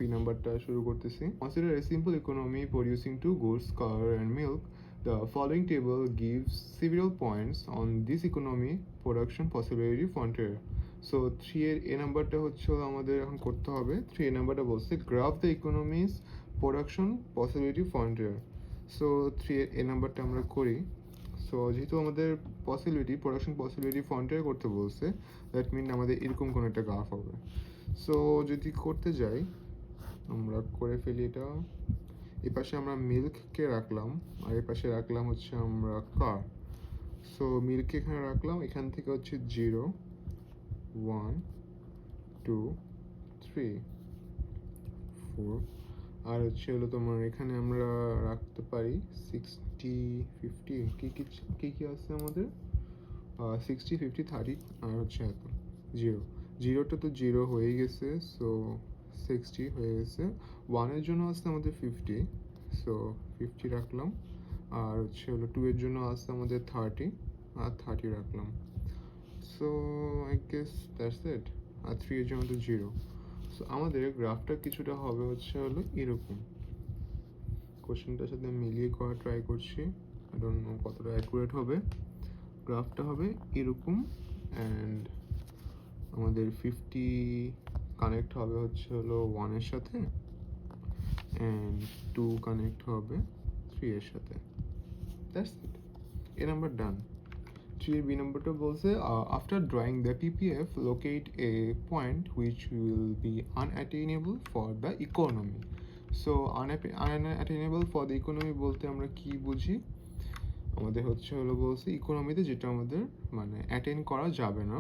ফি নাম্বারটা শুরু করতেছি। Consider a simple economy producing two goods car and milk. The following table gives several points on this economy production possibility frontier. So 3 এর এ নাম্বারটা হচ্ছে আমাদের এখন করতে হবে। 3 এ নাম্বারটা বলছে graph the economies production possibility frontier. So 3 এর এ নাম্বারটা আমরা করি। সো যেহেতু আমাদের প্রোডাকশন পসিবিলিটি ফ্রন্টিয়ার করতে বলছে, দ্যাট মিন আমাদের এরকম কোনো একটা গ্রাফ হবে। সো যদি করতে যাই, আমরা করে ফেলি এটা। এই পাশে আমরা মিল্ককে রাখলাম, আর এই পাশে রাখলাম হচ্ছে আমরা কার। সো মিল্ককে এখানে রাখলাম, এখান থেকে হচ্ছে 0 1 2 3 4, আর হচ্ছে হলো তোমার এখানে আমরা রাখতে পারি 60 50। কি আছে আমাদের 60 50 30, আর হচ্ছে এত 0। জিরোটা তো 0 হয়ে গেছে, সো 60 হয়ে গেছে। 1-এর জন্য আসছে আমাদের 50, সো 50 রাখলাম। আর হচ্ছে হলো 2 এর জন্য আসছে আমাদের 30, আর 30 রাখলাম। So I guess that's it. আর 3 এর জন্য তো 0। সো আমাদের গ্রাফটা কিছুটা হবে হচ্ছে হলো এরকম। কোশ্চেনটার সাথে মিলিয়ে করা ট্রাই করছি, আই ডোন্ট নো কতটা অ্যাকুরেট হবে। গ্রাফটা হবে এরকম, অ্যান্ড আমাদের 50 কানেক্ট হবে হচ্ছে হলো 1 এর সাথে, অ্যান্ড 2 কানেক্ট হবে 3 এর সাথে। দ্যাটস ইট, এ নাম্বার ডান। 3 এর বি নাম্বারটা বলছে after drawing the PPF locate a point which will be unattainable for the economy. So unattainable for the economy বলতে আমরা কি বুঝি? আমাদের হচ্ছে হলো বলছে ইকোনমিতে যেটা আমাদের মানে অ্যাটেইন করা যাবে না।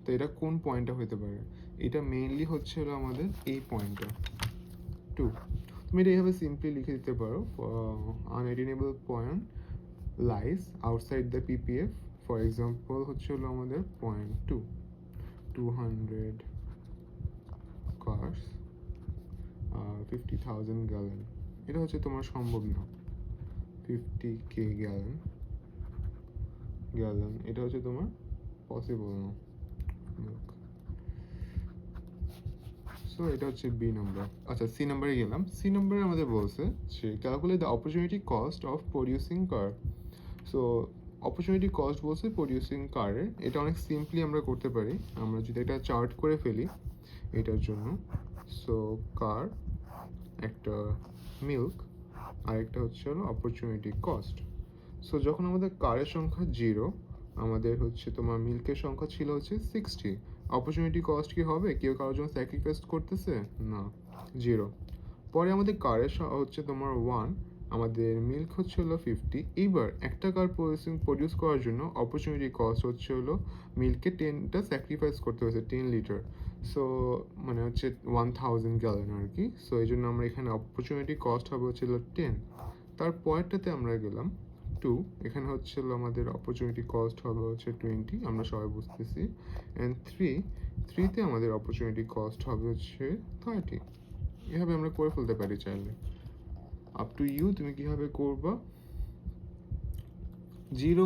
তো এটা কোন পয়েন্টটা হতে পারে? এটা মেইনলি হচ্ছে হলো আমাদের এই পয়েন্টটা 2। তুমি এটা এইভাবে সিম্পলি লিখে দিতে পারো, unattainable point lies outside the PPF. For example হচ্ছে হলো আমাদের পয়েন্ট 2, 200 কার্স, 50,000 গ্যালন। এটা হচ্ছে তোমার সম্ভব না। 50k গ্যালন এটা হচ্ছে তোমার পসিবল না। সো এটা হচ্ছে বি নাম্বার। আচ্ছা, সি নাম্বারে গেলাম। সি নাম্বারে আমাদের বলছে যে calculate the opportunity cost of producing car. So opportunity cost বলছে প্রডিউসিং কারের। এটা অনেক সিম্পলি আমরা করতে পারি, আমরা যদি এটা চার্ট করে ফেলি এটার জন্য। সো কার একটা, মিল্ক আর একটা হচ্ছে হলো অপরচুনিটি কস্ট। সো যখন আমাদের কারের সংখ্যা 0, আমাদের হচ্ছে তোমার মিল্কের সংখ্যা ছিল হচ্ছে 60, অপরচুনিটি কস্ট কি হবে? কেউ কারোর জন্য স্যাক্রিফাইস করতেছে না, 0। পরে আমাদের কারের হচ্ছে তোমার 1, আমাদের মিল্ক হচ্ছে হলো 50। এইবার একটা কার প্রডিউস করার জন্য অপরচুনিটি কস্ট হচ্ছে হলো মিল্ককে 10টা স্যাক্রিফাইস করতে হয়েছে, 10 লিটার। সো মানে হচ্ছে 1000 গ্যালন আর কি। সো এই জন্য আমরা এখানে অপরচুনিটি কস্ট হবে হচ্ছে 10। তার পরেরটাতে আমরা গেলাম 2, এখানে হচ্ছে আমাদের অপরচুনিটি কস্ট হবে হচ্ছে 20, আমরা সবাই বুঝতেছি। অ্যান্ড 3তে আমাদের অপরচুনিটি কস্ট হবে হচ্ছে 30। এভাবে আমরা করে ফেলতে পারি চাইলে। আপ টু ইউ, তুমি কিভাবে করবা। 0